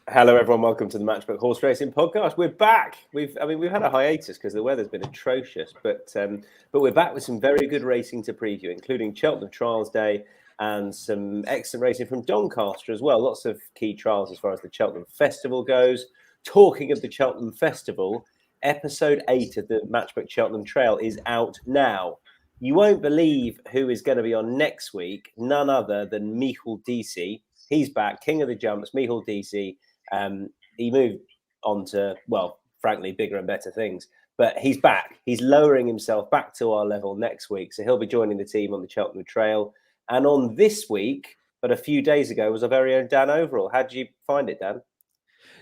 Hello, everyone. Welcome to the Matchbook Horse Racing Podcast. We're back. We've had a hiatus because the weather's been atrocious, but we're back with some very good racing to preview, including Cheltenham Trials Day and some excellent racing from Doncaster as well. Lots of key trials as far as the Cheltenham Festival goes. Talking of the Cheltenham Festival, episode 8 of the Matchbook Cheltenham Trail is out now. You won't believe who is going to be on next week. None other than Michael DC. He's back, king of the jumps, Michael DC. He moved on to, well, frankly, bigger and better things. But he's back. He's lowering himself back to our level next week. So he'll be joining the team on the Cheltenham Trail. And on this week, but a few days ago, was our very own Dan Overall. How did you find it, Dan?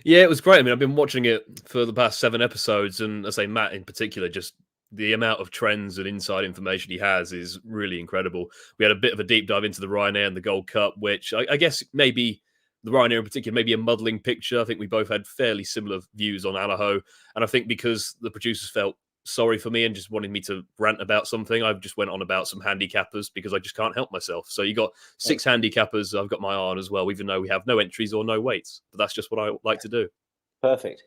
Yeah, it was great. I mean, I've been watching it for the past 7 episodes. And I say Matt in particular, just the amount of trends and inside information he has is really incredible. We had a bit of a deep dive into the Ryanair and the Gold Cup, which I guess maybe the Ryanair in particular, maybe a muddling picture. I think we both had fairly similar views on Allaho. And I think because the producers felt sorry for me and just wanted me to rant about something, I just went on about some handicappers because I just can't help myself. So you got 6 handicappers. I've got my eye on as well, even though we have no entries or no weights. But that's just what I like to do. Perfect.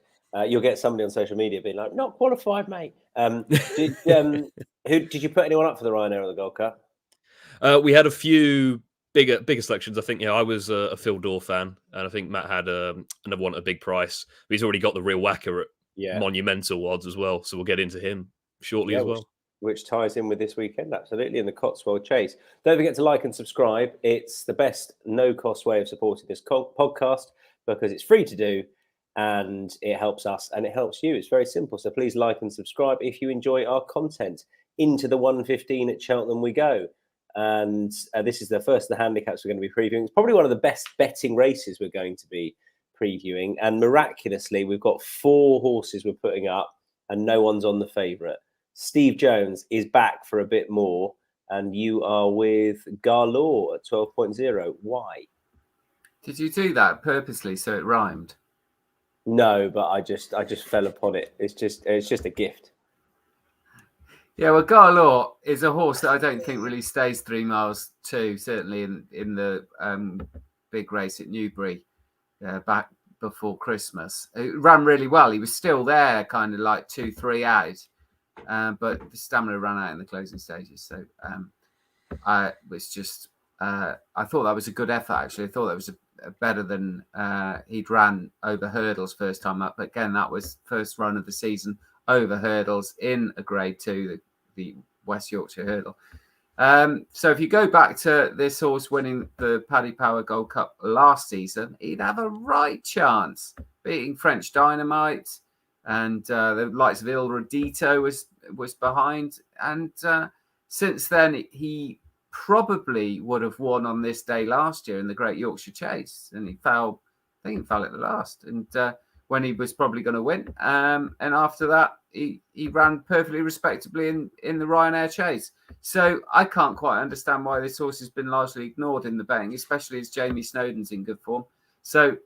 You'll get somebody on social media being like, not qualified, mate. Did you put anyone up for the Ryanair or the Gold Cup? We had a few bigger selections. I think I was a Phil Dorr fan, and I think Matt had another one at a big price. He's already got the real whacker at monumental odds as well, so we'll get into him shortly as well. Which ties in with this weekend, absolutely, in the Cotswold Chase. Don't forget to like and subscribe. It's the best no-cost way of supporting this podcast because it's free to do, and it helps us and it helps you. It's very simple. So please like and subscribe if you enjoy our content. Into the 115 at Cheltenham we go. And this is the first of the handicaps we're going to be previewing. It's probably one of the best betting races we're going to be previewing. And miraculously, we've got 4 horses we're putting up and no one's on the favourite. Steve Jones is back for a bit more. And you are with Garlaw at 12.0. Why? Did you do that purposely so it rhymed? No, but I just fell upon it. It's just a gift. Yeah, well, Garlaw is a horse that I don't think really stays 3 miles too, certainly in the big race at Newbury back before Christmas. It ran really well. He was still there, kind of like 2-3 out, but the stamina ran out in the closing stages. So I thought that was a good effort, actually. I thought that was better than he'd ran over hurdles first time up. But again, that was first run of the season over hurdles in a grade 2, the West Yorkshire hurdle. So if you go back to this horse winning the Paddy Power Gold Cup last season, he'd have a right chance beating French Dynamite, and the likes of Il Redito was behind. And since then, he probably would have won on this day last year in the Great Yorkshire Chase, and he fell. I think he fell at the last, and when he was probably going to win. And after that, he ran perfectly respectably in the Ryanair Chase. So I can't quite understand why this horse has been largely ignored in the betting, especially as Jamie Snowden's in good form. So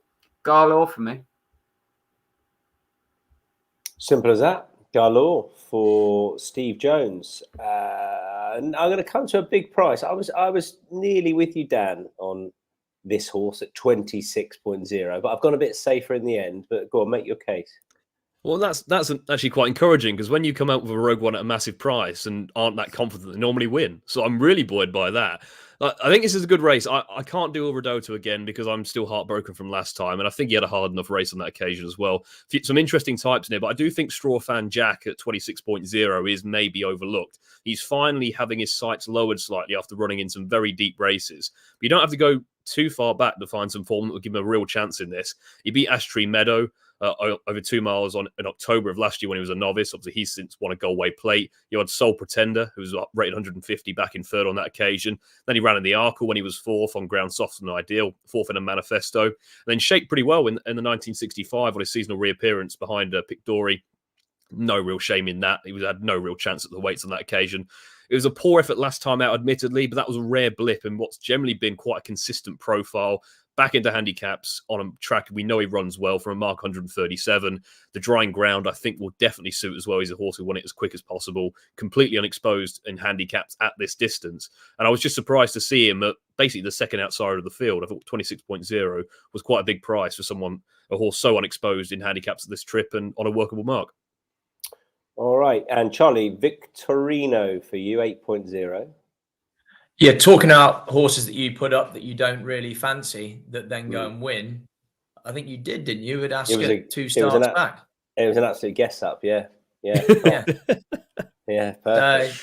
Garlaw for me. Simple as that. Garlaw for Steve Jones. And I'm going to come to a big price. I was nearly with you, Dan, on this horse at 26.0, but I've gone a bit safer in the end. But go on, make your case. Well, that's actually quite encouraging because when you come out with a Rogue One at a massive price and aren't that confident, they normally win. So I'm really buoyed by that. I think this is a good race. I can't do Il Redito again because I'm still heartbroken from last time, and I think he had a hard enough race on that occasion as well. Some interesting types in there, but I do think Straw Fan Jack at 26.0 is maybe overlooked. He's finally having his sights lowered slightly after running in some very deep races. But you don't have to go too far back to find some form that will give him a real chance in this. He beat Ashtree Meadow over 2 miles in October of last year when he was a novice. Obviously, he's since won a Galway Plate. You had Soul Pretender, who was rated 150 back in third on that occasion. Then he ran in the Arkle when he was fourth on ground softer than ideal, fourth in a Manifesto. And then shaped pretty well in the 1965 on his seasonal reappearance behind Pictory. No real shame in that. He had no real chance at the weights on that occasion. It was a poor effort last time out, admittedly, but that was a rare blip in what's generally been quite a consistent profile. back into handicaps on a track we know he runs well from a mark 137. The drying ground, I think, will definitely suit as well. He's a horse who won it as quick as possible, completely unexposed in handicaps at this distance. And I was just surprised to see him at basically the second outsider of the field. I thought 26.0 was quite a big price for a horse so unexposed in handicaps at this trip and on a workable mark. All right. And Charlie, Victorino for you, 8.0. Yeah, talking about horses that you put up that you don't really fancy that then go and win. I think you did, didn't you? With Ascot 2 starts back. It was an absolute guess up, yeah. Yeah. Yeah, perfect.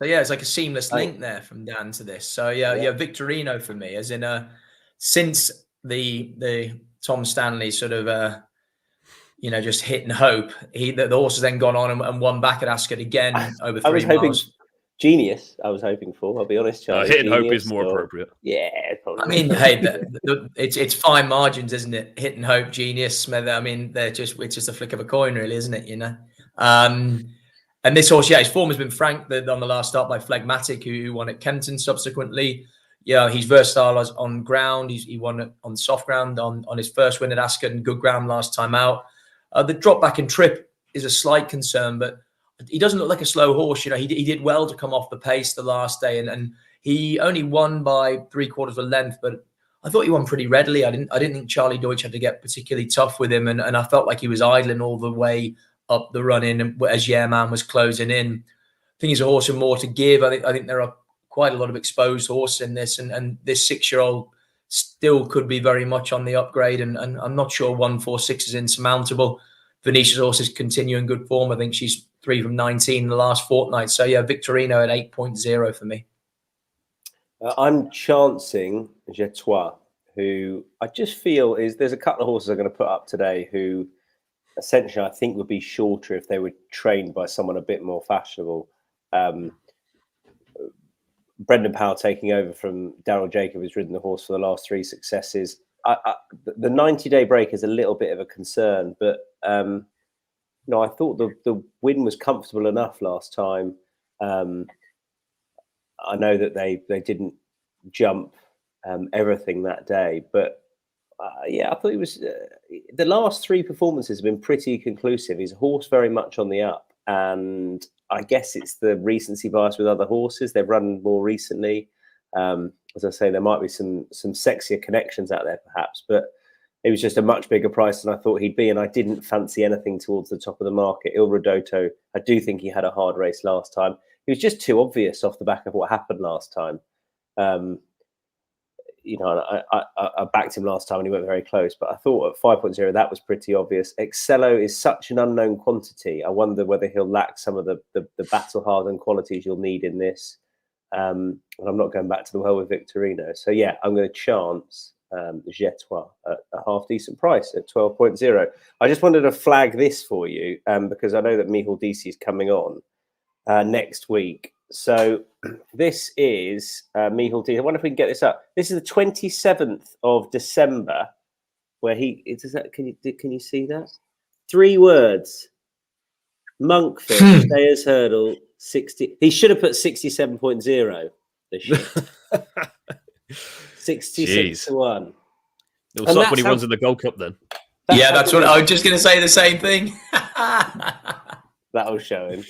So yeah, it's like a seamless link there from Dan to this. So yeah, Victorino for me, as in since the Tom Stanley sort of just hit and hope, the horse has then gone on and won back at Ascot again over 3 miles. Genius, I was hoping for. I'll be honest, Charlie. Hit and hope is more appropriate. Yeah, probably. I mean, hey, it's fine margins, isn't it? Hit and hope, Genius. I mean, it's just a flick of a coin, really, isn't it? And this horse, his form has been franked on the last start by Phlegmatic, who won at Kempton subsequently. Yeah, he's versatile on ground. He won it on soft ground on his first win at Ascot and good ground last time out. The drop back and trip is a slight concern, but he doesn't look like a slow horse. He did well to come off the pace the last day, and he only won by 3/4 of a length, but I thought he won pretty readily. I didn't think Charlie Deutsch had to get particularly tough with him, and I felt like he was idling all the way up the run in as Man was closing in. I think he's a horse with more to give. I think there are quite a lot of exposed horses in this, and this 6-year-old still could be very much on the upgrade, and I'm not sure 146 is insurmountable. Venetia's horse is continuing good form. I think she's 3 from 19 in the last fortnight. So yeah, Victorino at 8.0 for me. I'm chancing Jetois, who I just feel there's a couple of horses I'm going to put up today who essentially I think would be shorter if they were trained by someone a bit more fashionable. Brendan Powell taking over from Daryl Jacob, who's ridden the horse for the last 3 successes. The 90-day break is a little bit of a concern, but I thought the win was comfortable enough last time. I know that they didn't jump everything that day, but I thought it was the last 3 performances have been pretty conclusive. He's a horse very much on the up, and I guess it's the recency bias with other horses. They've run more recently. As I say, there might be some sexier connections out there, perhaps, but it was just a much bigger price than I thought he'd be, and I didn't fancy anything towards the top of the market. Il Rodotto, I do think he had a hard race last time. It was just too obvious off the back of what happened last time. I backed him last time and he went very close, but I thought at 5.0 that was pretty obvious. Excello is such an unknown quantity. I wonder whether he'll lack some of the battle-hardened qualities you'll need in this. And I'm not going back to the well with Victorino. So yeah, I'm going to chance Jetois at a half decent price at 12.0. I just wanted to flag this for you because I know that Mihal DC is coming on next week. So this is Mihal DC. I wonder if we can get this up. This is the 27th of December, where can you see that? 3 words. Monkfish, Stayers Hurdle, 60. He should have put 67.0. This shit. 66 to 1. It'll suck when he runs in the Gold Cup then. That's what I was just going to say, the same thing. That'll show him.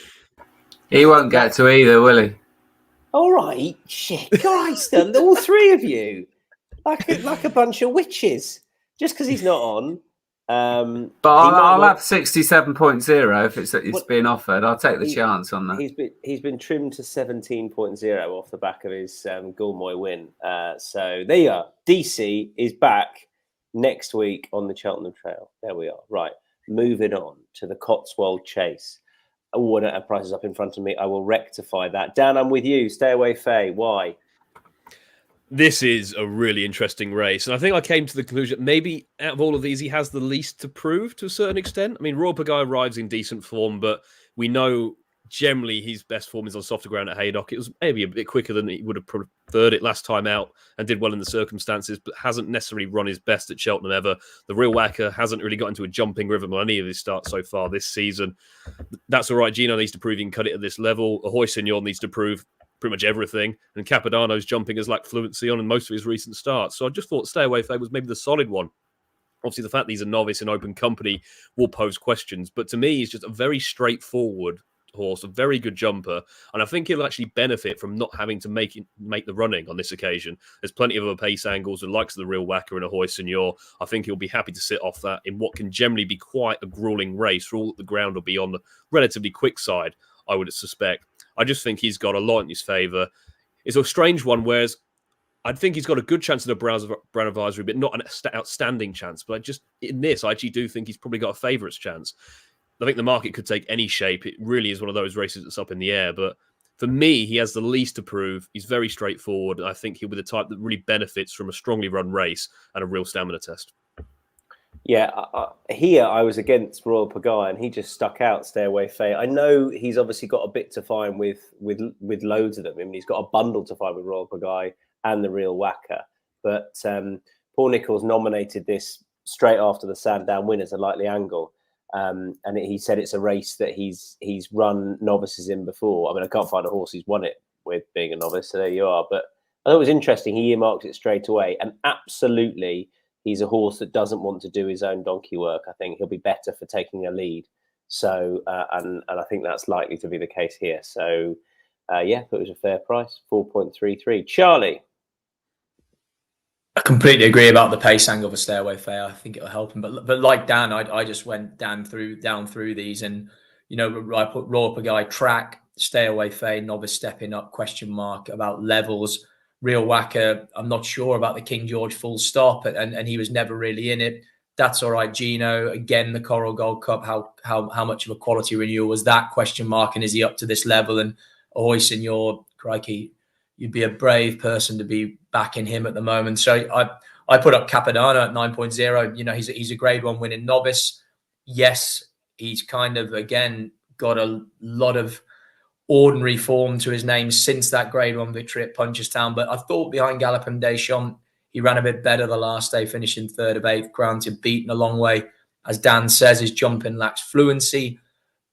He won't get to either, will he? All right, shit, Christ, all 3 of you, like a bunch of witches, just because he's not on. But I'll have 67.0 if it's being offered. I'll take the chance on that. He's been trimmed to 17.0 off the back of his Gulmoy win. So there you are. DC is back next week on the Cheltenham Trail. There we are. Right, moving on to the Cotswold Chase. Oh, I don't have prices up in front of me. I will rectify that. Dan, I'm with you. Stay away, Faye. Why? This is a really interesting race. And I think I came to the conclusion maybe out of all of these, he has the least to prove to a certain extent. I mean, Royal Pagaille arrives in decent form, but we know generally his best form is on softer ground at Haydock. It was maybe a bit quicker than he would have preferred it last time out and did well in the circumstances, but hasn't necessarily run his best at Cheltenham ever. The Real Wacker hasn't really got into a jumping rhythm on any of his starts so far this season. That's all right. Gino needs to prove he can cut it at this level. Ahoy Senor needs to prove pretty much everything, and Capodanno's jumping has lacked fluency on in most of his recent starts. So I just thought Stay Away Faye was maybe the solid one. Obviously, the fact that he's a novice in open company will pose questions, but to me, he's just a very straightforward horse, a very good jumper, and I think he'll actually benefit from not having to make the running on this occasion. There's plenty of other pace angles and likes of the Real Whacker and Ahoy Senor. I think he'll be happy to sit off that in what can generally be quite a grueling race, for all that the ground will be on the relatively quick side, I would suspect. I just think he's got a lot in his favour. It's a strange one, whereas I think he's got a good chance in the Brown Advisory, but not an outstanding chance. But in this, I actually do think he's probably got a favourites chance. I think the market could take any shape. It really is one of those races that's up in the air. But for me, he has the least to prove. He's very straightforward. I think he'll be the type that really benefits from a strongly run race and a real stamina test. Yeah, here I was against Royal Pagaille, and he just stuck out. Stay Away Faye. I know he's obviously got a bit to find with loads of them. I mean, he's got a bundle to find with Royal Pagaille and the Real Whacker. But Paul Nicholls nominated this straight after the Sandown win as a likely angle. And he said it's a race that he's run novices in before. I mean, I can't find a horse he's won it with being a novice, so there you are. But I thought it was interesting. He earmarked it straight away, and absolutely, he's a horse that doesn't want to do his own donkey work. I think he'll be better for taking a lead. So, and I think that's likely to be the case here. So, yeah, it was a fair price, 4.33. Charlie. I completely agree about the pace angle for Stay Away Faye. I think it'll help him. But like Dan, I just went down through these, and I put Royal Pagaille track, Stay Away Faye, novice stepping up, question mark about levels. Real Whacker, I'm not sure about the King George full stop, and he was never really in it. That's all right, Gino. Again, the Coral Gold Cup, how much of a quality renewal was that, question mark, and is he up to this level? And Ahoy Senor, crikey, you'd be a brave person to be backing him at the moment. So I put up Capodanno at 9.0. He's a grade 1 winning novice. Yes, he's kind of, again, got a lot of ordinary form to his name since that grade 1 victory at Punchestown. But I thought behind Galopin Des Champs, he ran a bit better the last day, finishing 3rd of 8th, granted beaten a long way. As Dan says, his jumping lacks fluency.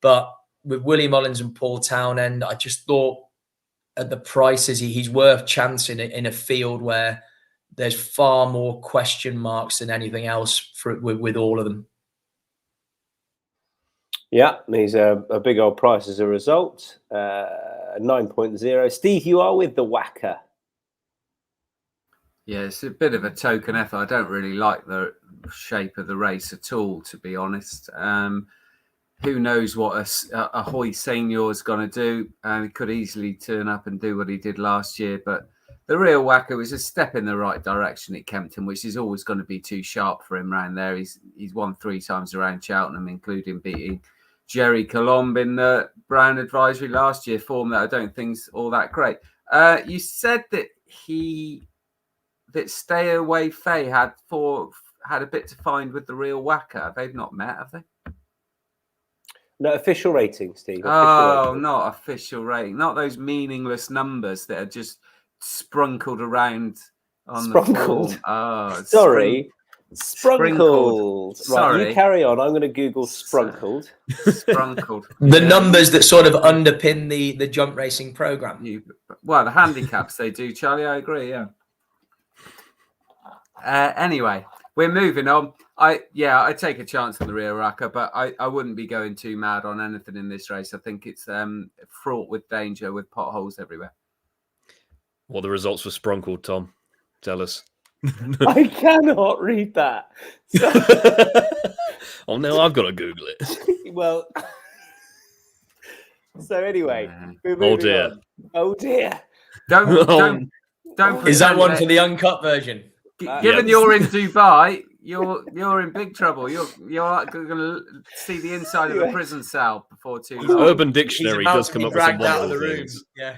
But with Willie Mullins and Paul Townend, I just thought at the prices, he's worth chancing in a field where there's far more question marks than anything else with all of them. Yeah, he's a big old price as a result. 9.0. Steve, you are with the Whacker. Yeah, it's a bit of a token effort. I don't really like the shape of the race at all, to be honest. Who knows what a Hoy Senior is going to do? He could easily turn up and do what he did last year. But the Real Whacker was a step in the right direction at Kempton, which is always going to be too sharp for him around there. He's won 3 times around Cheltenham, including beating Jerry Colombe in the Brown Advisory last year, form that I don't think's all that great. You said that Stay Away Faye had a bit to find with the Real Whacker. They've not met, have they? No, official rating, Steve. Not official rating. Not those meaningless numbers that are just sprinkled around on the form. Oh, sorry. Sprunkled. Right, Sorry. you carry on. I'm going to Google sprunkled. Sprunkled. The numbers that sort of underpin the jump racing program. The handicaps they do, Charlie. I agree. Yeah. Anyway, we're moving on. I take a chance on the Real Whacker, but I wouldn't be going too mad on anything in this race. I think it's fraught with danger, with potholes everywhere. What are the results for Sprunkled, Tom? Tell us. I cannot read that. Oh, now I've got to Google it. Well, so anyway. Oh dear. On. Oh dear. Don't. Is that one for the uncut version? Given you're in Dubai, you're in big trouble. You're going to see the inside of a prison cell before too long. Urban Dictionary does come up with some out of the wonderful room. things. Yeah.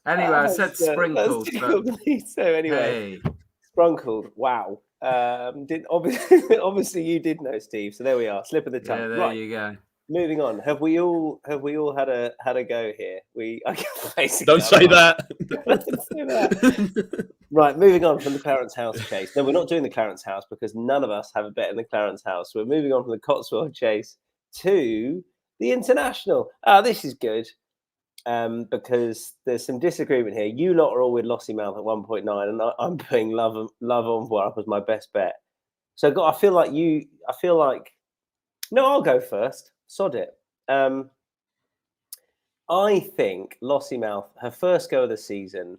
Anyway, I said sprinkled. So anyway, Sprunkled. Wow. Obviously you did know, Steve. So there we are. Slip of the tongue. Yeah, there you go. Moving on. Have we all had a go here? Don't say that. Don't say that. Right, moving on from the Clarence House chase. No, we're not doing the Clarence House because none of us have a bet in the Clarence House. We're moving on from the Cotswold chase to the International. This is good. because there's some disagreement here. You lot are all with Lossiemouth at 1.9, and I'm putting Love Envoy up as my best bet. So I feel like no, I'll go first. Sod it. I think Lossiemouth, her first go of the season,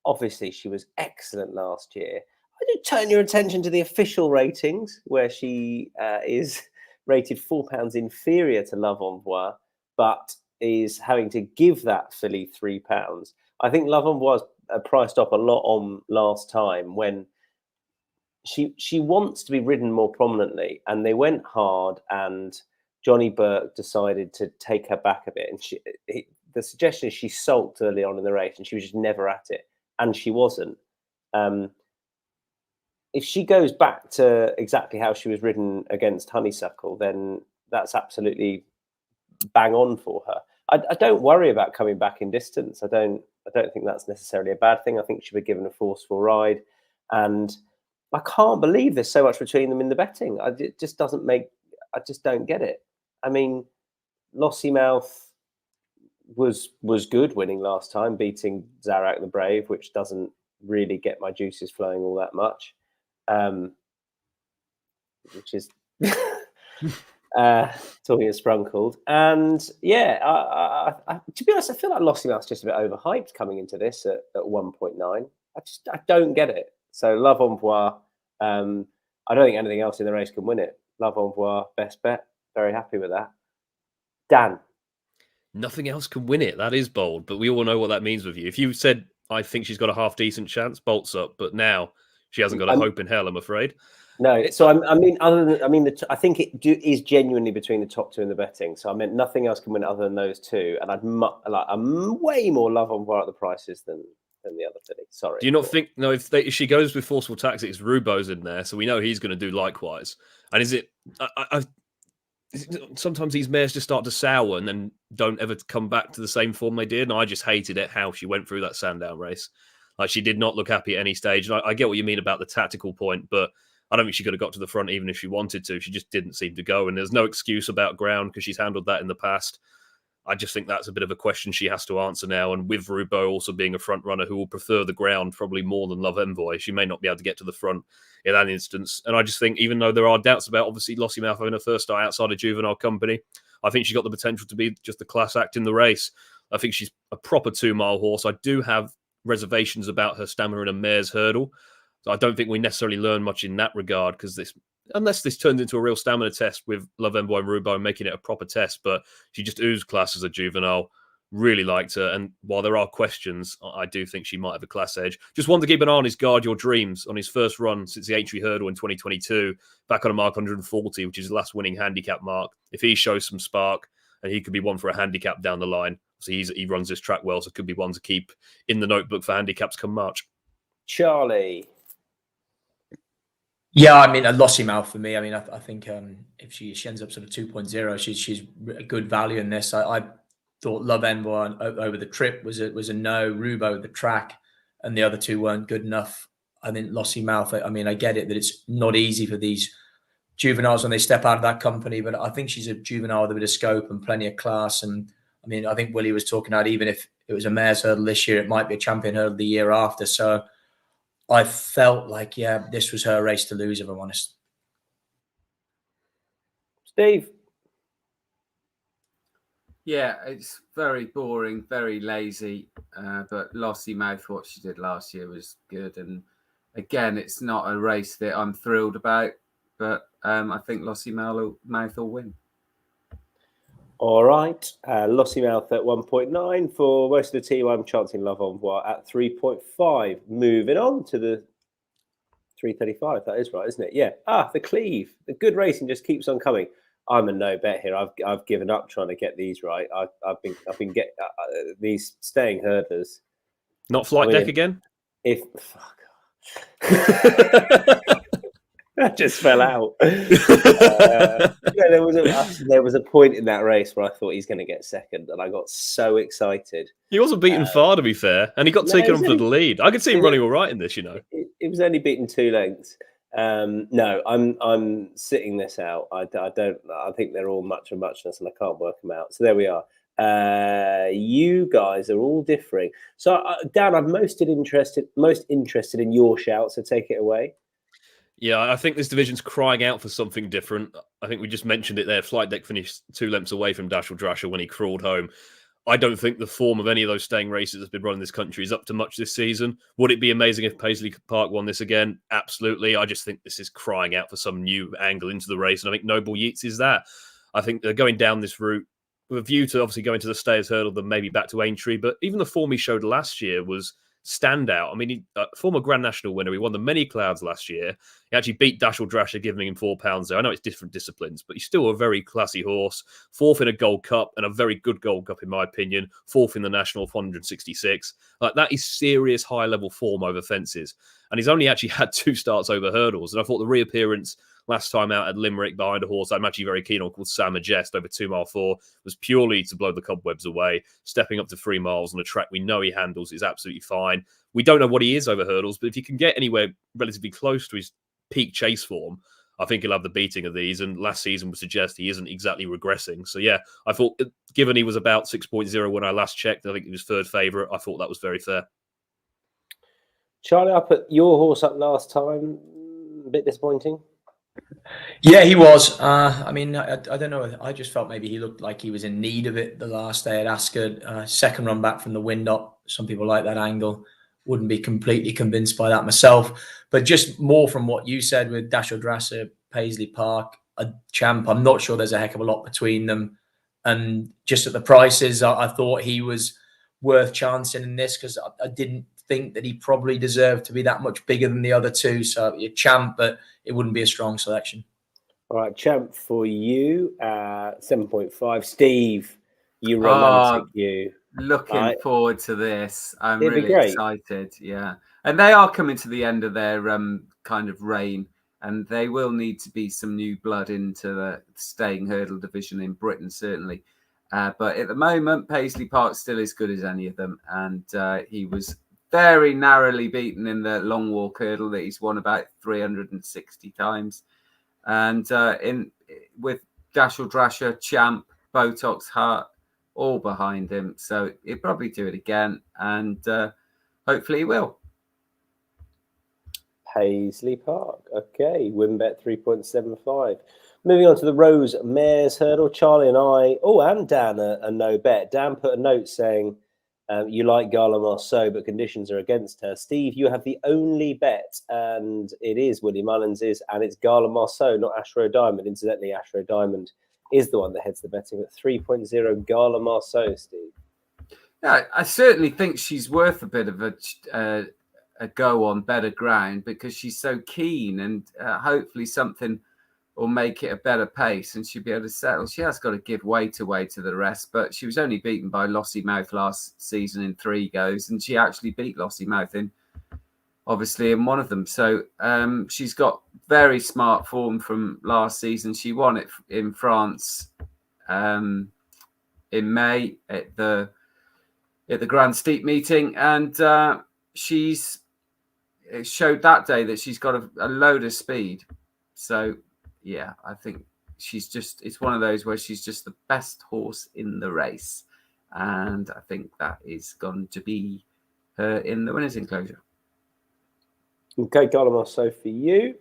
obviously she was excellent last year. I did turn your attention to the official ratings, where she is rated £4 inferior to Love Envoy, but is having to give that filly £3. I think Love Envoy was priced up a lot on last time when she wants to be ridden more prominently, and they went hard, and Johnny Burke decided to take her back a bit, and the suggestion is she sulked early on in the race and she was just never at it, and she wasn't. If she goes back to exactly how she was ridden against Honeysuckle, then that's absolutely bang on for her. I don't worry about coming back in distance. I don't think that's necessarily a bad thing. I think she'll be given a forceful ride, and I can't believe there's so much between them in the betting. It just doesn't make. I just don't get it. I mean, Lossiemouth was good winning last time, beating Zarak the Brave, which doesn't really get my juices flowing all that much. Which is talking of sprunkled. And yeah, to be honest, I feel like Lossiemouth's just a bit overhyped coming into this at 1.9. I don't get it. So Love Envoy, I don't think anything else in the race can win it. Love Envoy, best bet. Very happy with that. Dan. Nothing else can win it. That is bold, but we all know what that means with you. If you said, I think she's got a half decent chance, bolts up, but now she hasn't got a hope in hell, I'm afraid. No, so I think it is genuinely between the top two in the betting. So I meant nothing else can win other than those two, and I'm way more Love Envoy at the prices than the other filly. Sorry. Do you not think? No, if she goes with Forceful Tactics, Rubo's in there, so we know he's going to do likewise. And is it? Sometimes these mares just start to sour and then don't ever come back to the same form they did. And I just hated it how she went through that Sandown race. Like, she did not look happy at any stage. And I get what you mean about the tactical point, but I don't think she could have got to the front even if she wanted to. She just didn't seem to go. And there's no excuse about ground because she's handled that in the past. I just think that's a bit of a question she has to answer now. And with Rubo also being a front runner who will prefer the ground probably more than Love Envoy, she may not be able to get to the front in that instance. And I just think, even though there are doubts about obviously Lossiemouth having her first start outside of juvenile company, I think she's got the potential to be just the class act in the race. I think she's a proper 2-mile horse. I do have reservations about her stamina in a mare's hurdle. So I don't think we necessarily learn much in that regard, because unless this turns into a real stamina test with Love Envoy and Rubo and making it a proper test, but she just oozed class as a juvenile. Really liked her. And while there are questions, I do think she might have a class edge. Just one to keep an eye on is Guard Your Dreams on his first run since the Aintree Hurdle in 2022, back on a mark 140, which is his last winning handicap mark. If he shows some spark, and he could be one for a handicap down the line. So he runs this track well, so it could be one to keep in the notebook for handicaps come March. Charlie. Yeah, I mean, a Lossiemouth for me. I mean, I think if she ends up sort of 2.0, she's a good value in this. I thought Love Envoy over the trip was a no. Rubo the track, and the other two weren't good enough. I think Lossiemouth. I mean, I get it that it's not easy for these juveniles when they step out of that company, but I think she's a juvenile with a bit of scope and plenty of class. And I mean, I think Willie was talking about, even if it was a mare's hurdle this year, it might be a champion hurdle the year after. So I felt like, yeah, this was her race to lose, if I'm honest. Steve. Yeah, it's very boring, very lazy. But Lossiemouth, what she did last year was good. And again, it's not a race that I'm thrilled about, but I think Lossiemouth will win. All right. Lossiemouth at 1.9 for most of the team. I'm chancing Love Envoy at 3.5. Moving on to the 335. That is right, isn't it? Yeah. The Cleve. The good racing just keeps on coming. I'm a no bet here. I've given up trying to get these right. I've been getting these staying hurdlers. Not flight deck again. That just fell out. There was a point in that race where I thought he's going to get second, and I got so excited. He wasn't beaten far, to be fair, and he got taken on for the lead. I could see him running all right in this, you know. It was only beaten 2 lengths. No, I'm sitting this out. I think they're all much of muchness, and I can't work them out. So there we are. You guys are all differing. So, Dan, I'm most interested in your shout. So take it away. Yeah, I think this division's crying out for something different. I think we just mentioned it there. Flight Deck finished 2 lengths away from Dashel Drasher when he crawled home. I don't think the form of any of those staying races that's been run in this country is up to much this season. Would it be amazing if Paisley Park won this again? Absolutely. I just think this is crying out for some new angle into the race, and I think Noble Yeats is that. I think they're going down this route with a view to obviously going to the Stayers Hurdle, then maybe back to Aintree. But even the form he showed last year was standout. I mean, he, former Grand National winner. He won the Many Clouds last year. He actually beat Dashel Drasher, giving him £4 there. I know it's different disciplines, but he's still a very classy horse. 4th in a Gold Cup, and a very good Gold Cup in my opinion. 4th in the National, 166. Like, that is serious high-level form over fences. And he's only actually had 2 starts over hurdles. And I thought the reappearance last time out at Limerick behind a horse I'm actually very keen on called Sam Majest over 2 mile 4 was purely to blow the cobwebs away. Stepping up to 3 miles on a track we know he handles is absolutely fine. We don't know what he is over hurdles, but if he can get anywhere relatively close to his peak chase form, I think he'll have the beating of these. And last season would suggest he isn't exactly regressing. So yeah, I thought, given he was about 6.0 when I last checked, I think he was 3rd favourite. I thought that was very fair. Charlie, I put your horse up last time. A bit disappointing. Yeah, he was. I mean, I don't know. I just felt maybe he looked like he was in need of it the last day at Ascot. 2nd run back from the wind up. Some people like that angle. Wouldn't be completely convinced by that myself. But just more from what you said with Dashel Drasser, Paisley Park, a Champ. I'm not sure there's a heck of a lot between them. And just at the prices, I thought he was worth chancing in this because I didn't think that he probably deserved to be that much bigger than the other 2. So a Champ, but it wouldn't be a strong selection. All right, Champ for you, 7.5. Steve, you romantic, you. Looking forward to this. I'm It'd be really great. excited. Yeah. And they are coming to the end of their kind of reign, and they will need to be some new blood into the staying hurdle division in Britain, certainly. But at the moment, Paisley Park still as good as any of them. And he was very narrowly beaten in the long walk hurdle that he's won about 360 times. And with Dashel Drasher, Champ, Botox Heart, all behind him. So he'll probably do it again, and hopefully he will. Paisley Park. Okay, WinBet 3.75. Moving on to the Rose Mares Hurdle. Charlie and I, and Dan are no bet. Dan put a note saying you like Gala Marceau, but conditions are against her. Steve, you have the only bet, and it is Willie Mullins's, and it's Gala Marceau, not Ashrow Diamond. Incidentally, Ashrow Diamond is the one that heads the betting at 3.0 Gala Marceau, Steve. Yeah, I certainly think she's worth a bit of a go on better ground because she's so keen, and hopefully something will make it a better pace and she'll be able to settle. She has got to give weight away to the rest, but she was only beaten by Lossiemouth last season in 3 goes, and she actually beat Lossiemouth in one of them. So she's got very smart form from last season. She won it in France in May at the Grand Steep meeting, and it showed that day that she's got a load of speed. So yeah, I think it's one of those where she's just the best horse in the race, and I think that is going to be her in the winners' enclosure. Okay, Gala Marceau for you.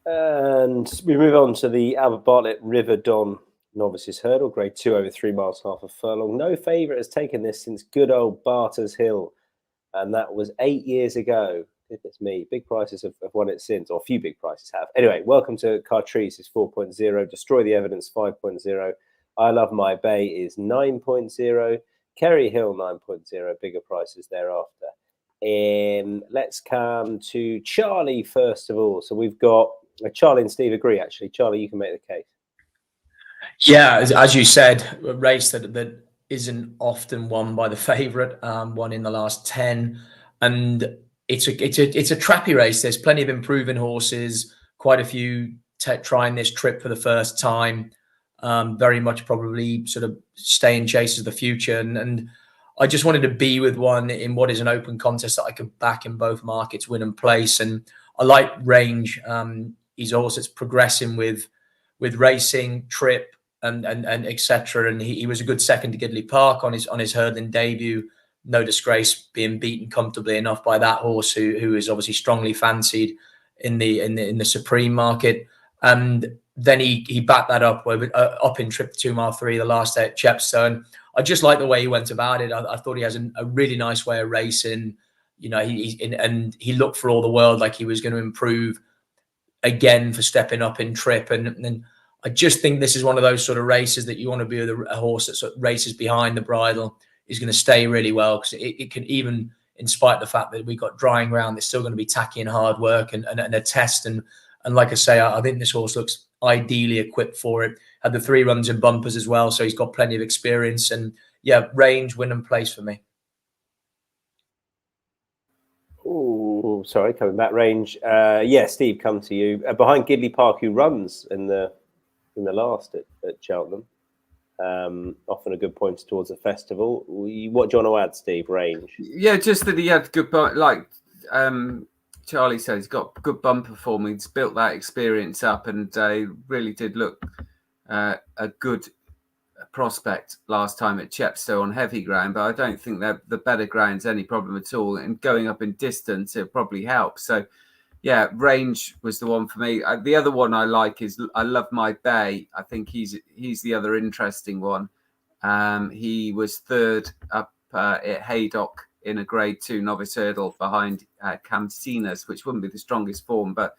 And we move on to the Albert Bartlett River Don Novices Hurdle, grade 2 over 3 miles, half a furlong. No favourite has taken this since good old Barter's Hill, and that was 8 years ago. Goodness me, big prices have won it since, or a few big prices have. Anyway, welcome to Cartrice is 4.0, Destroy the Evidence 5.0, I Love My Bay is 9.0, Kerry Hill 9.0, bigger prices thereafter. Let's come to Charlie first of all. So we've got Charlie and Steve agree, actually. Charlie, you can make the case. Yeah, as you said, a race that isn't often won by the favourite, won in the last 10, and it's a trappy race. There's plenty of improving horses, quite a few trying this trip for the first time, very much probably sort of staying chasers of the future, and I just wanted to be with one in what is an open contest that I could back in both markets, win and place. And I like range. He's also progressing with racing, trip, and etc. And he was a good second to Gidley Park on his hurdling debut. No disgrace being beaten comfortably enough by that horse who is obviously strongly fancied in the Supreme market. And then he backed that up up in trip 2 mile 3 the last day at Chepstow. I just like the way he went about it. I thought he has a really nice way of racing. You know, he looked for all the world like he was going to improve again for stepping up in trip. And I just think this is one of those sort of races that you want to be with a horse that sort of races behind the bridle is going to stay really well, because it can, even in spite of the fact that we've got drying ground, it's still going to be tacky and hard work and a test. And like I say, I think this horse looks ideally equipped for it. Had the 3 runs in bumpers as well, so he's got plenty of experience. And yeah, range, win and place for me. Oh, sorry, coming back range. Yeah, Steve, come to you. Behind Gidley Park, who runs in the last at Cheltenham. Often a good point towards the festival. What do you want to add, Steve? Range? Yeah, just that he had good, like Charlie said, he's got good bumper form. He's built that experience up, and really did look a good prospect last time at Chepstow on heavy ground. But I don't think that the better ground's any problem at all. And going up in distance, it'll probably help. So yeah, range was the one for me. The other one I like is I Love My Bay. I think he's the other interesting one. He was 3rd up at Haydock in a Grade 2 novice hurdle behind Campesinas, which wouldn't be the strongest form, but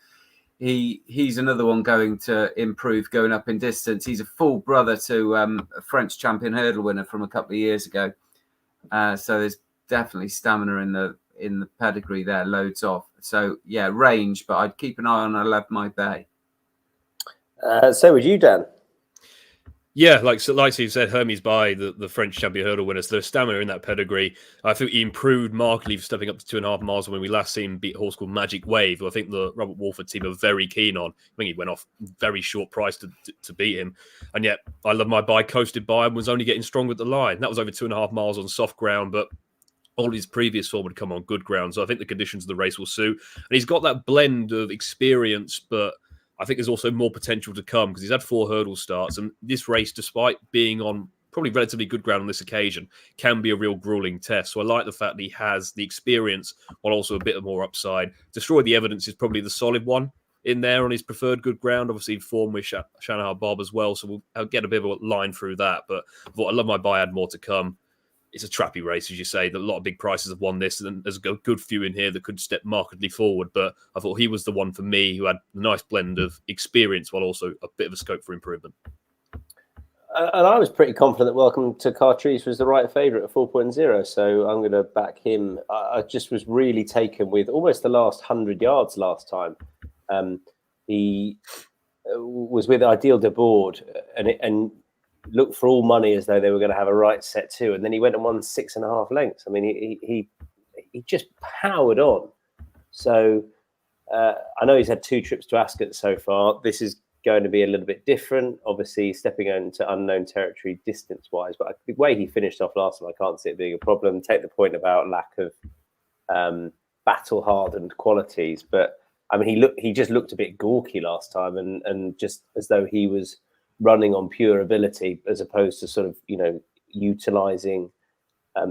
he's another one going to improve going up in distance. He's a full brother to a French champion hurdle winner from a couple of years ago. So there's definitely stamina in the pedigree there, loads of. So yeah, range, but I'd keep an eye on I Love My Bay. So would you, Dan? Yeah, like Steve said, Hermes Bay, the French champion hurdle winner. So there's stamina in that pedigree. I think he improved markedly for stepping up to 2.5 miles when we last seen him beat a horse called Magic Wave, who I think the Robert Walford team are very keen on. I think he went off very short price to beat him. And yet, I Love My Bay coasted by and was only getting stronger at the line. That was over 2.5 miles on soft ground, but all his previous form would come on good ground. So I think the conditions of the race will suit. And he's got that blend of experience, but I think there's also more potential to come because he's had 4 hurdle starts. And this race, despite being on probably relatively good ground on this occasion, can be a real grueling test. So I like the fact that he has the experience while also a bit of more upside. Destroy the Evidence is probably the solid one in there on his preferred good ground. Obviously, form with Shanahan Bob as well. So we'll get a bit of a line through that. But I Love My Bay had more to come. It's a trappy race, as you say. A lot of big prices have won this, and there's a good few in here that could step markedly forward. But I thought he was the one for me who had a nice blend of experience while also a bit of a scope for improvement. And I was pretty confident that Welcome to Cartrease was the right favourite at 4.0, so I'm going to back him. I just was really taken with almost the last 100 yards last time. He was with Ideal de Board and looked for all money as though they were going to have a right set 2, and then he went and won 6.5 lengths. I mean, he just powered on. So I know he's had 2 trips to Ascot so far. This is going to be a little bit different, obviously stepping into unknown territory distance-wise. But the way he finished off last time, I can't see it being a problem. Take the point about lack of battle-hardened qualities, but I mean, he just looked a bit gawky last time, and just as though he was running on pure ability as opposed to sort of, utilising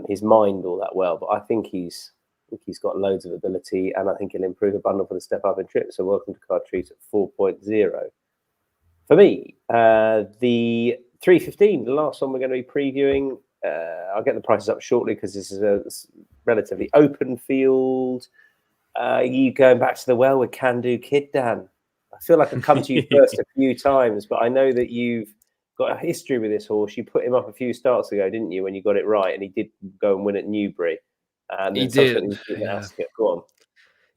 his mind all that well. But I think he's got loads of ability, and I think he'll improve a bundle for the step up in trip. So Welcome to Cartrease at 4.0. For me, the 3.15, the last one we're going to be previewing. I'll get the prices up shortly because this is a relatively open field. You going back to the well with Can Do Kid, Dan? I feel like I've come to you first a few times, but I know that you've got a history with this horse. You put him up a few starts ago, didn't you, when you got it right? And he did go and win at Newbury. And he did. Yeah. Go on.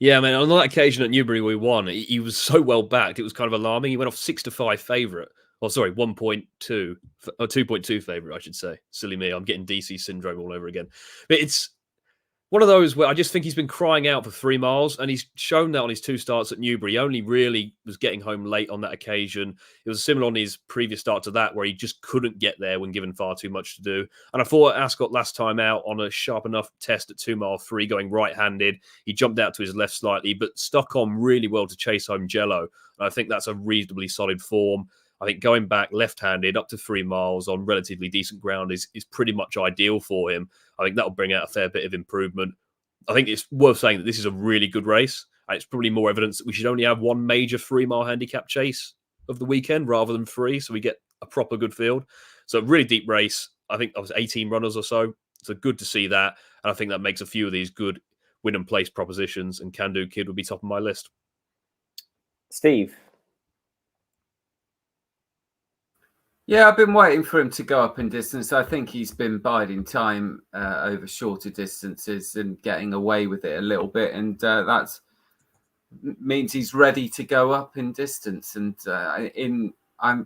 Yeah, man, on that occasion at Newbury we won, he was so well backed, it was kind of alarming. He went off 6-5 favourite. Oh, sorry, 1.2 or 2.2 favourite, I should say. Silly me, I'm getting DC syndrome all over again. But it's one of those where I just think he's been crying out for 3 miles, and he's shown that on his 2 starts at Newbury. He only really was getting home late on that occasion. It was similar on his previous start to that, where he just couldn't get there when given far too much to do. And I thought Ascot last time out on a sharp enough test at 2 mile 3, going right-handed. He jumped out to his left slightly, but stuck on really well to chase home Jello. And I think that's a reasonably solid form. I think going back left-handed up to 3 miles on relatively decent ground is pretty much ideal for him. I think that'll bring out a fair bit of improvement. I think it's worth saying that this is a really good race. And it's probably more evidence that we should only have one major 3-mile handicap chase of the weekend rather than 3, so we get a proper good field. So a really deep race. I think that was 18 runners or so. So good to see that. And I think that makes a few of these good win and place propositions, and Can Do Kid would be top of my list. Steve? Yeah, I've been waiting for him to go up in distance. I think he's been biding time over shorter distances and getting away with it a little bit. And that means he's ready to go up in distance. And I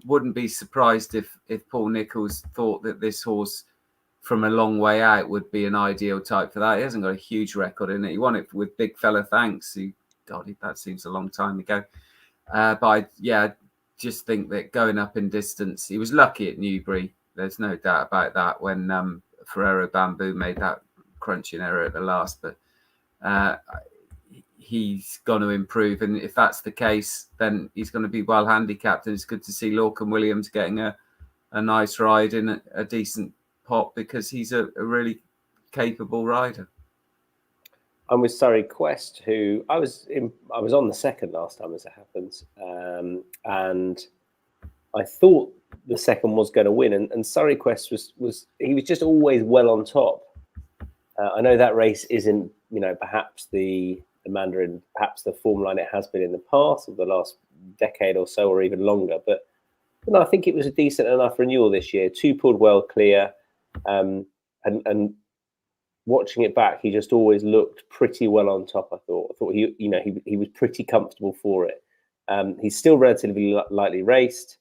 wouldn't be surprised if Paul Nicholls thought that this horse from a long way out would be an ideal type for that. He hasn't got a huge record in it. He won it with Big Fella Thanks. That seems a long time ago. But I just think that going up in distance, he was lucky at Newbury. There's no doubt about that when Ferrero Bamboo made that crunching error at the last. But he's going to improve. And if that's the case, then he's going to be well handicapped. And it's good to see Lorcan Williams getting a nice ride in a decent pot, because he's a really capable rider. I'm with Surrey Quest, who I was on the second last time, as it happens, and I thought the second was going to win, and Surrey Quest was just always well on top. I know that race isn't perhaps the Mandarin, perhaps the form line it has been in the past, of the last decade or so, or even longer, but I think it was a decent enough renewal this year. 2 pulled well clear, and watching it back, he just always looked pretty well on top. I thought he was pretty comfortable for it. He's still relatively lightly raced.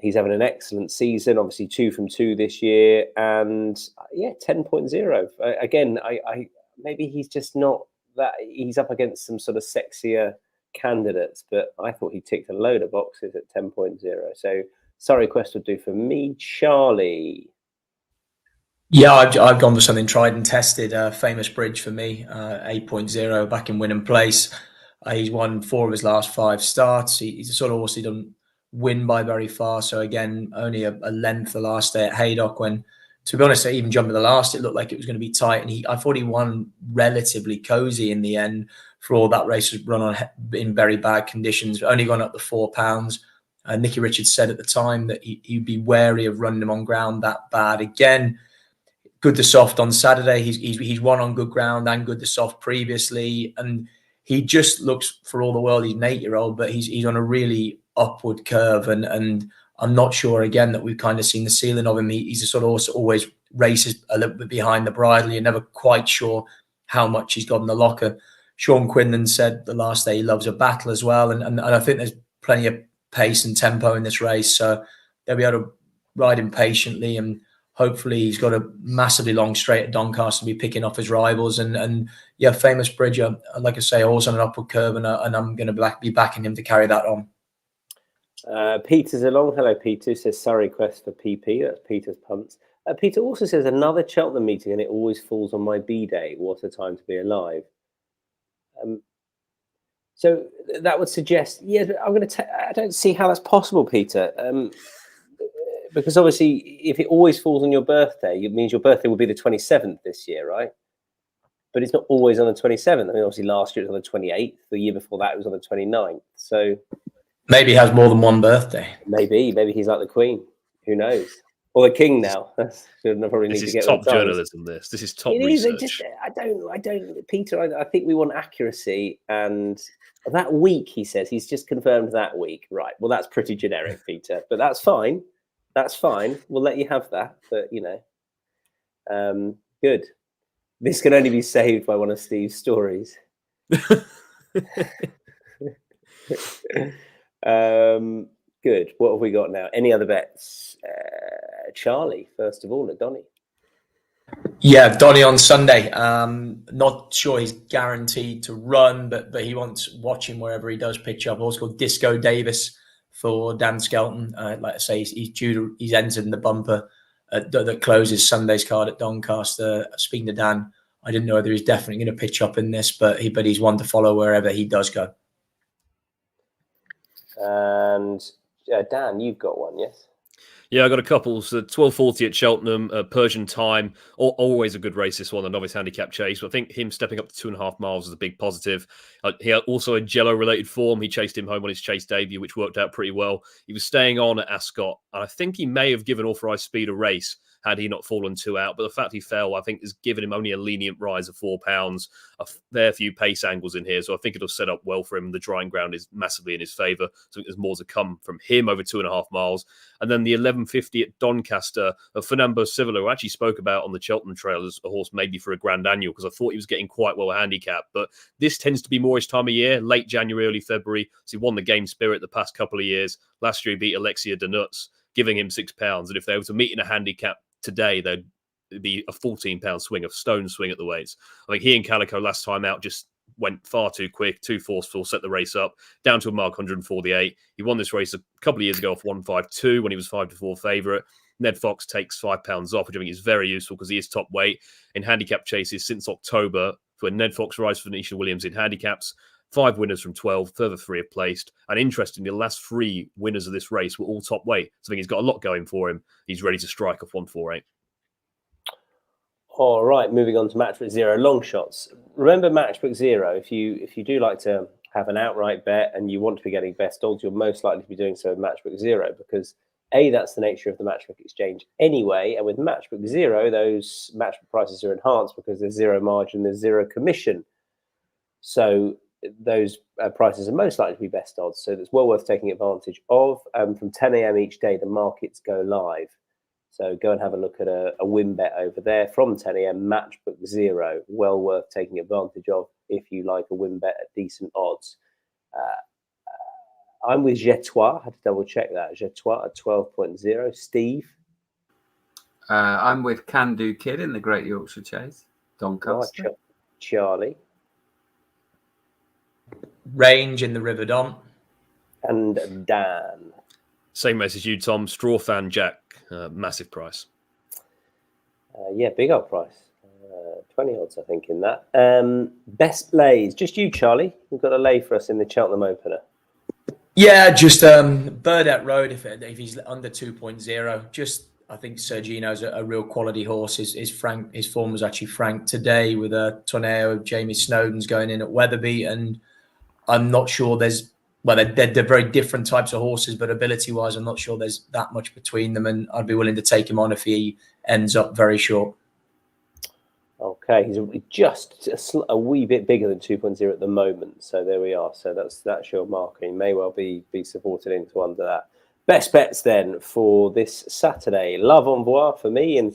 He's having an excellent season, obviously 2 from 2 this year, and 10.0. Again, I maybe he's just not that. He's up against some sort of sexier candidates, but I thought he ticked a load of boxes at 10.0. So Surrey Quest would do for me. Charlie? Yeah, I've gone for something tried and tested. Famous Bridge for me, 8.0 back in win and place. He's won 4 of his last 5 starts. He's a sort of horse he doesn't win by very far. So again, only a length the last day at Haydock, when, to be honest, even jumping the last, it looked like it was going to be tight. And I thought he won relatively cozy in the end, for all that race was run on in very bad conditions, only gone up to £4. Nicky Richards said at the time that he'd be wary of running him on ground that bad. Again, good to soft on Saturday. He's won on good ground and good to soft previously, and he just looks, for all the world, he's an 8-year-old, but he's on a really upward curve, and I'm not sure again that we've kind of seen the ceiling of him. He's a sort of also always races a little bit behind the bridle. You're never quite sure how much he's got in the locker. Sean Quinlan said the last day he loves a battle as well, and I think there's plenty of pace and tempo in this race, so they'll be able to ride him patiently, and hopefully he's got a massively long straight at Doncaster to be picking off his rivals. And Famous Bridge, like I say, horse on an upward curve, and I'm going to be backing him to carry that on. Peter's along. Hello, Peter. Says Surrey Quest for PP. That's Peter's punts. Peter also says another Cheltenham meeting, and it always falls on my B-day. What a time to be alive. So that would suggest, I don't see how that's possible, Peter. Because obviously, if it always falls on your birthday, it means your birthday will be the 27th this year, right? But it's not always on the 27th. I mean, obviously, last year it was on the 28th. The year before that, it was on the 29th. So maybe he has more than one birthday. Maybe he's like the Queen. Who knows? Or the King now. Probably This need is to get top journalism. This is top research. I don't, Peter. I think we want accuracy, and that week he says he's just confirmed that week, right? Well, that's pretty generic, Peter, but that's fine. That's fine. We'll let you have that. But, good. This can only be saved by one of Steve's stories. Good. What have we got now? Any other bets? Charlie, first of all, at Donny. Yeah, Donny on Sunday. Not sure he's guaranteed to run, but he wants watching wherever he does pitch up. Also called Disco Davis for Dan Skelton. Like I say, he's entered in the bumper that closes Sunday's card at Doncaster. Speaking to Dan, I didn't know whether he's definitely going to pitch up in this, but he's one to follow wherever he does go. And Dan, you've got one, yes? Yeah, I got a couple. So 12:40 at Cheltenham, Persian time. Always a good race, this one, a novice handicap chase. But I think him stepping up to 2.5 miles is a big positive. He had also a Jello-related form. He chased him home on his chase debut, which worked out pretty well. He was staying on at Ascot, and I think he may have given Authorised Speed a race had he not fallen 2 out. But the fact he fell, I think, has given him only a lenient rise of £4. A fair few pace angles in here, so I think it'll set up well for him. The drying ground is massively in his favour, so I think there's more to come from him over 2.5 miles. And then the 11:50 at Doncaster of Fernando Civila, who I actually spoke about on the Cheltenham Trials as a horse maybe for a Grand Annual, because I thought he was getting quite well handicapped. But this tends to be more his time of year, late January, early February. So he won the Game Spirit the past couple of years. Last year he beat Alexia Danuts, giving him £6. And if they were to meet in a handicap today, they'd be a £14 swing, a stone swing at the weights. I think he and Calico last time out just went far too quick, too forceful, set the race up down to a mark 148. He won this race a couple of years ago off 152 when he was 5-4 favourite. Ned Fox takes £5 off, which I think is very useful because he is top weight in handicap chases since October. When Ned Fox rides for Venetia Williams in handicaps, 5 winners from 12, further 3 have placed. And interestingly, the last 3 winners of this race were all top weight. So I think he's got a lot going for him. He's ready to strike off 148. All right, moving on to Matchbook Zero long shots. Remember Matchbook Zero, if you do like to have an outright bet and you want to be getting best odds, you're most likely to be doing so in Matchbook Zero because that's the nature of the Matchbook exchange anyway. And with Matchbook Zero, those matchbook prices are enhanced because there's zero margin, there's zero commission. So those prices are most likely to be best odds. So it's well worth taking advantage of. From 10 a.m. each day, the markets go live. So go and have a look at a win bet over there from 10 a.m. Matchbook Zero. Well worth taking advantage of if you like a win bet at decent odds. I'm with Jetois. I had to double check that. Jetois at 12.0. Steve? I'm with Can Do Kid in the Great Yorkshire Chase. Doncaster. Charlie? Range in the River Don. And Dan? Same race as you, Tom. Straw Fan Jack. Massive price. Big old price. 20 odds, I think, in that. Best lays. Just you, Charlie. You've got a lay for us in the Cheltenham opener. Yeah, just Burdett Road, if he's under 2.0. Just, I think Sergino's a real quality horse. His form was actually frank today with a Torneo. Jamie Snowden's going in at Wetherby, and I'm not sure they're very different types of horses, but ability-wise, I'm not sure there's that much between them, and I'd be willing to take him on if he ends up very short. Okay, he's just a wee bit bigger than 2.0 at the moment, so there we are. So that's your marker. He may well be supported into under that. Best bets then for this Saturday. Love Envoi for me in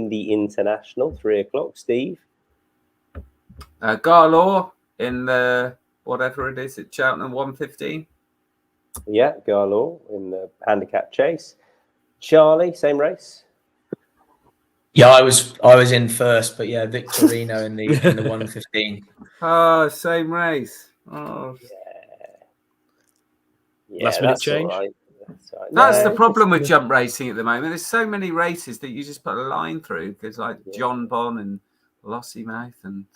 the International, 3 o'clock. Steve? Garlaw in the whatever it is at Cheltenham, 1:15. Yeah, Garlaw in the handicap chase. Charlie, same race? Yeah, I was in first, but yeah, Victorino in the 1:15. Oh, same race. Oh, yeah. Last minute change. All right. That's, all right. That's the problem with jump racing at the moment. There's so many races that you just put a line through because, like John Bon and Lossymouth and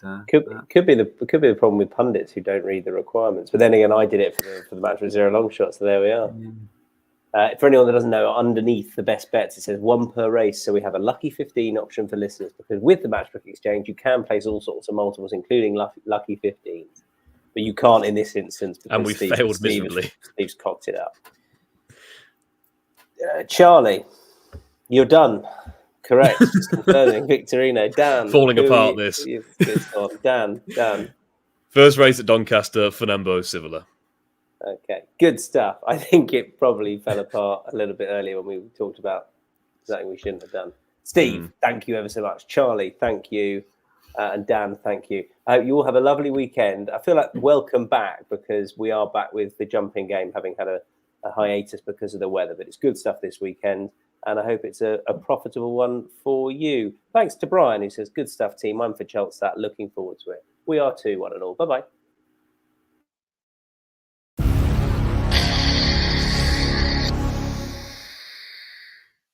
could be the problem with pundits who don't read the requirements. But then again, I did it for the Match with Zero long shots, so there we are. Yeah. For anyone that doesn't know, underneath the best bets, it says 1 per race. So we have a lucky 15 option for listeners because with the Matchbook Exchange, you can place all sorts of multiples, including lucky 15s. But you can't in this instance. And we failed miserably. Steve's cocked it up. Charlie, you're done. Correct. Confirming Victorino. Dan. Falling apart this. Dan. First race at Doncaster, Fernando Civila. Okay, good stuff. I think it probably fell apart a little bit earlier when we talked about something we shouldn't have done. Steve, thank you ever so much. Charlie, thank you. And Dan, thank you. I hope you all have a lovely weekend. I feel like welcome back because we are back with the jumping game, having had a hiatus because of the weather. But it's good stuff this weekend. And I hope it's a profitable one for you. Thanks to Brian, who says, good stuff, team. I'm for Cheltenham. Looking forward to it. We are too, one and all. Bye-bye.